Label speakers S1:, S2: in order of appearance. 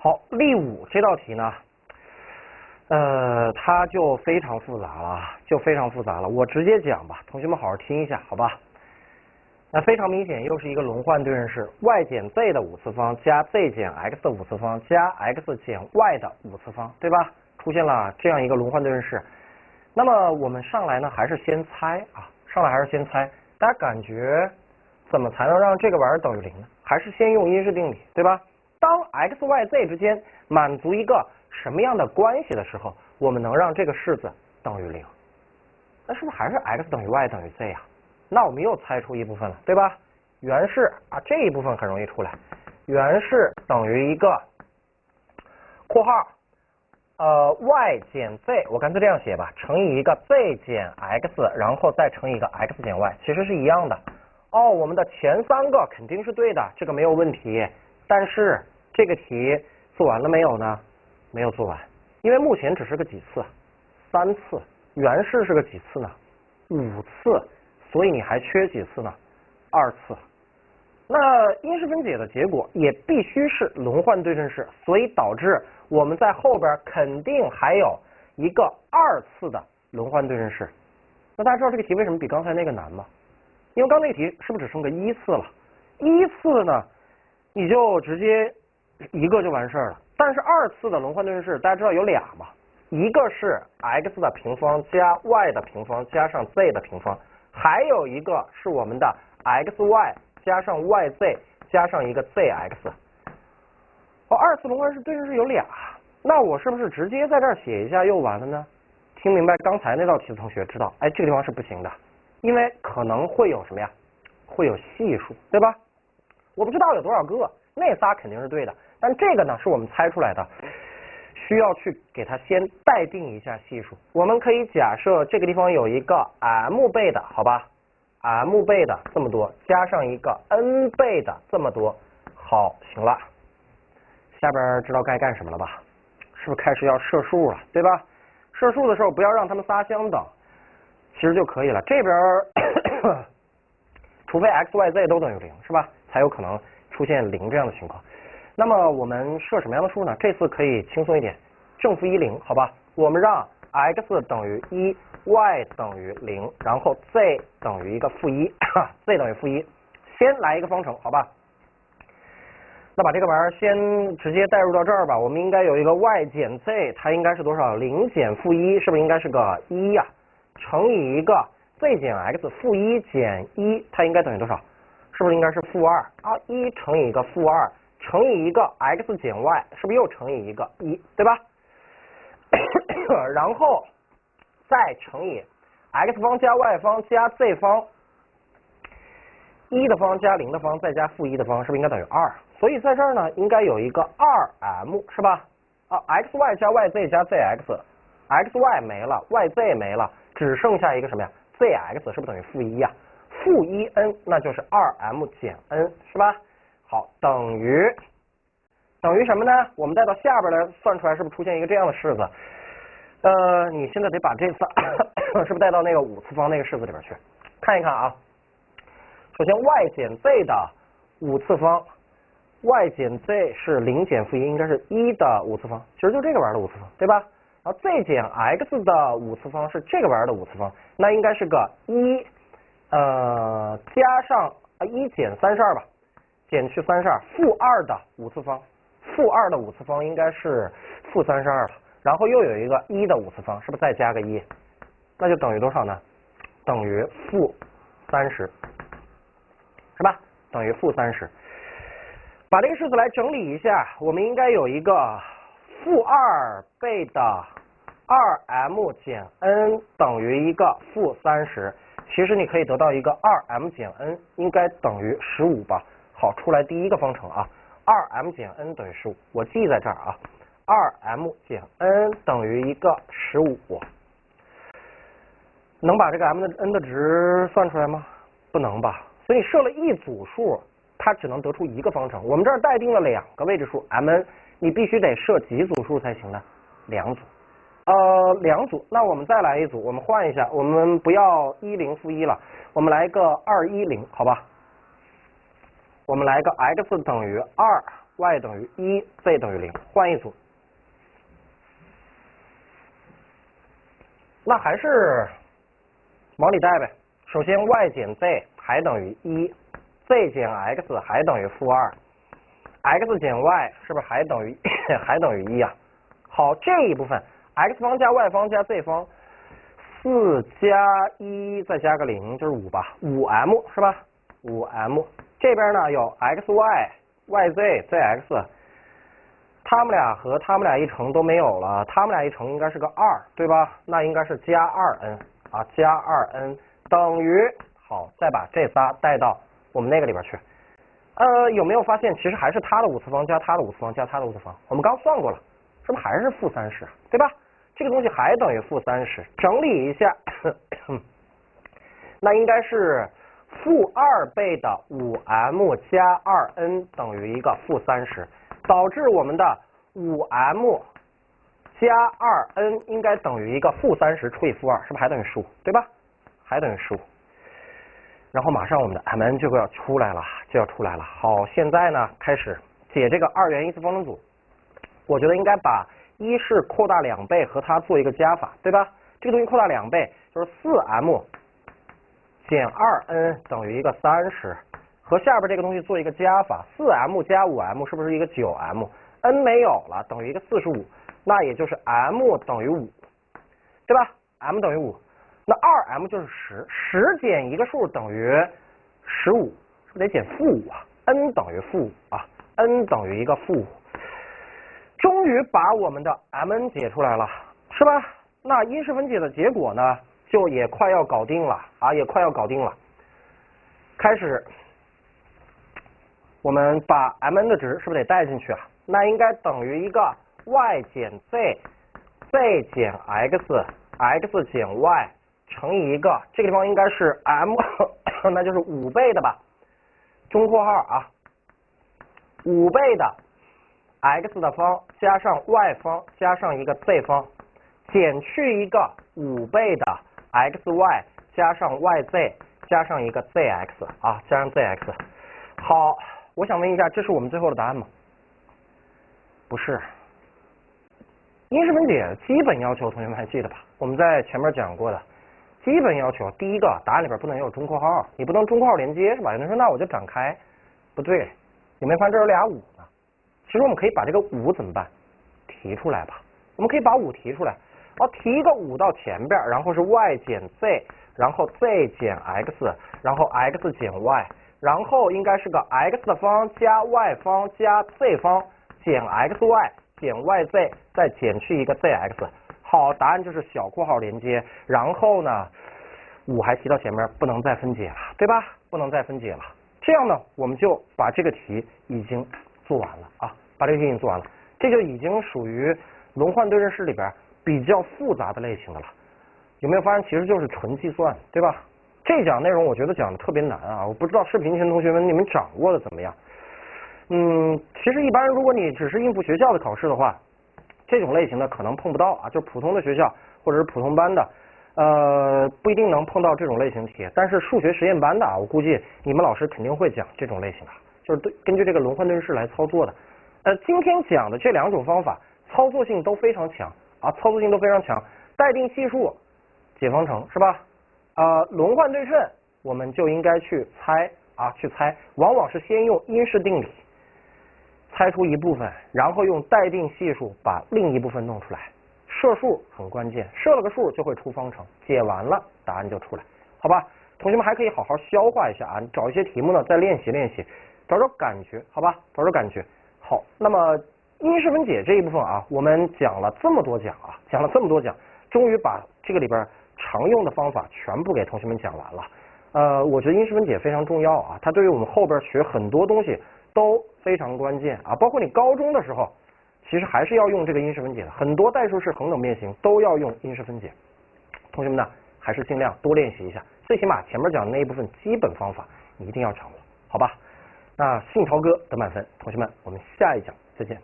S1: 好，例5这道题呢，它就非常复杂了，我直接讲吧，同学们好好听一下，好吧？那非常明显，又是一个轮换对称式 y 减 z 的5次方加 z 减 x 的5次方加 x 减 y 的5次方，对吧？出现了这样一个轮换对称式。那么我们上来呢，还是先猜啊，大家感觉怎么才能让这个玩意儿等于0呢？还是先用因式定理，对吧？当 x y z 之间满足一个什么样的关系的时候，我们能让这个式子等于0？那是不是还是 x 等于 y 等于 z 啊？那我们又猜出一部分了，对吧？原式啊，这一部分很容易出来，原式等于一个括号y 减 z， 我干脆这样写吧，乘以一个 z 减 x， 然后再乘以一个 x 减 y， 其实是一样的。哦，我们的前3个肯定是对的，这个没有问题。但是这个题做完了没有呢？没有做完，因为目前只是个几次，3次，原式是个几次呢？5次，所以你还缺几次呢？2次。那因式分解的结果也必须是轮换对称式，所以导致我们在后边肯定还有一个2次的轮换对称式。那大家知道这个题为什么比刚才那个难吗？因为刚才那个题是不是只剩个1次了？1次呢，你就直接一个就完事儿了。但是2次的轮换对称式，大家知道有俩嘛？一个是 x 的平方加 y 的平方加上 z 的平方，还有一个是我们的 xy 加上 yz 加上一个 zx。2次轮换对称式有俩，那我是不是直接在这儿写一下又完了呢？听明白刚才那道题的同学知道，这个地方是不行的，因为可能会有什么呀？会有系数，对吧？我不知道有多少个，那仨肯定是对的，但这个呢是我们猜出来的，需要去给它先待定一下系数。我们可以假设这个地方有一个 m 倍的，好吧 ，m 倍的这么多，加上一个 n 倍的这么多，好，行了，下边知道该干什么了吧？是不是开始要设数了，对吧？设数的时候不要让它们仨相等，其实就可以了。这边除非 x y z 都等于0，是吧？才有可能出现0这样的情况。那么我们设什么样的数呢？这次可以轻松一点，正负1 0，好吧？我们让 x 等于1 y 等于0，然后 z 等于一个负1，z 等于负1，先来一个方程，好吧？那把这个玩意儿先直接代入到这儿吧。我们应该有一个 y 减 z， 它应该是多少？0减负1，是不是应该是个1呀？乘以一个 z 减 x， 负1减1，它应该等于多少？是不是应该是负2啊？1乘以一个负2，乘以一个 x 减 y， 是不是又乘以一个1，对吧？然后再乘以 x 方加 y 方加 z 方，1的方加0的方再加负1的方，是不是应该等于2？所以在这儿呢，应该有一个 2m， 是吧？xy 加 yz 加 zx，xy 没了 ，yz 没了，只剩下一个什么呀 ？zx 是不是等于负1呀？负1n， 那就是 2m 减 n， 是吧？好，等于什么呢？我们带到下边来算出来，是不是出现一个这样的式子？你现在得把这仨是不是带到那个5次方那个式子里边去？看一看啊。首先 y 减 z 的5次方 ，y 减 z 是0减负1，应该是1的5次方，其实就这个玩意儿的5次方，对吧？然后 z 减 x 的5次方是这个玩意儿的5次方，那应该是个1加上1减32吧，减去32，负2的5次方，负2的5次方应该是负32了，然后又有一个1的5次方，是不是再加个1？那就等于多少呢？等于负30，是吧？等于负30。把这个式子来整理一下，我们应该有一个负2倍的 2m 减 n 等于一个负30。其实你可以得到一个 2m 减 n 应该等于15吧。好，出来第一个方程啊 ，2m 减 n 等于15，我记在这儿啊 ，2m 减 n 等于一个15。能把这个 n 的值算出来吗？不能吧。所以设了一组数，它只能得出一个方程。我们这儿待定了2个未知数 mn， 你必须得设几组数才行呢？2组。2组，那我们再来一组，我们换一下，我们不要10负1了，我们来个210，好吧？我们来个 x 等于2 y 等于1，z 等于0，换一组。那还是往里带呗。首先 y 减 z 还等于1，z 减 x 还等于-x 减 y 是不是还等于还等于1啊？好，这一部分 x 方加 y 方加 z 方，4加1再加个0就是5吧，5m 是吧？5m 这边呢有 xy、yz、zx， 他们俩和他们俩一乘都没有了，他们俩一乘应该是个2，对吧？那应该是加 2n 啊，加 2n 等于，好，再把这仨带到我们那个里边去。有没有发现其实还是它的5次方加它的5次方加它的5次方？我们刚算过了，是不是还是-30，对吧？这个东西还等于-30，整理一下，那应该是-2倍的5m 加 2n 等于一个-30，导致我们的5m 加 2n 应该等于一个-30除以-2，是不是还等于15，对吧？还等于15。然后马上我们的 mn 就要出来了，好，现在呢开始解这个二元一次方程组。我觉得应该把1式扩大2倍和它做一个加法，对吧？这个东西扩大2倍就是4m 减 2n 等于一个30，和下边这个东西做一个加法，4m 加5m 是不是一个9m？n 没有了，等于一个45，那也就是 m 等于5，对吧 ？m 等于5。那2m 就是10减一个数等于15，是不是得减-5啊 ？n 等于-5啊 ，n 等于一个-5。终于把我们的 mn 解出来了，是吧？那因式分解的结果呢，就也快要搞定了啊，也快要搞定了。开始，我们把 mn 的值是不是得带进去啊？那应该等于一个 y 减 z，z 减 x，x 减 y。乘以一个，这个地方应该是 m， 那就是5倍的吧，中括号啊，5倍的 x 的方加上 y 方加上一个 z 方，减去一个5倍的 xy 加上 yz 加上一个 zx 啊，加上 zx。好，我想问一下，这是我们最后的答案吗？不是。因式分解基本要求，同学们还记得吧？我们在前面讲过的。基本要求，第一个，答案里边不能有中括号，你不能中括号连接是吧？有人说那我就展开，不对，有没有发现这有俩5呢？其实我们可以把这个5怎么办？提出来吧。我们可以把5提出来，提一个5到前边，然后是 y 减 z， 然后 z 减 x， 然后 x 减 y， 然后应该是个 x 的方加 y 方加 z 方减 xy 减 yz， 再减去一个 zx。好，答案就是小括号连接，然后呢，5还提到前面，不能再分解了，对吧？不能再分解了。这样呢，我们就把这个题已经做完了啊，把这个题已经做完了，这就已经属于轮换对称式里边比较复杂的类型的了。有没有发现，其实就是纯计算，对吧？这讲内容我觉得讲的特别难啊，我不知道视频前同学们你们掌握的怎么样？其实一般如果你只是应付学校的考试的话，这种类型的可能碰不到啊，就普通的学校或者是普通班的，不一定能碰到这种类型题。但是数学实验班的啊，我估计你们老师肯定会讲这种类型的，就是根据这个轮换对称式来操作的。今天讲的这2种方法操作性都非常强啊，操作性都非常强。待定系数解方程是吧？轮换对称我们就应该去猜啊，去猜，往往是先用因式定理猜出一部分，然后用待定系数把另一部分弄出来。设数很关键，设了个数就会出方程，解完了答案就出来，好吧？同学们还可以好好消化一下啊，找一些题目呢再练习练习，找找感觉，好吧？找找感觉。好，那么因式分解这一部分啊，我们讲了这么多讲啊，终于把这个里边常用的方法全部给同学们讲完了。我觉得因式分解非常重要啊，它对于我们后边学很多东西都非常关键啊，包括你高中的时候，其实还是要用这个因式分解的，很多代数式、恒等变形都要用因式分解。同学们呢，还是尽量多练习一下，最起码前面讲的那一部分基本方法你一定要掌握，好吧？那信超哥得满分，同学们，我们下一讲再见。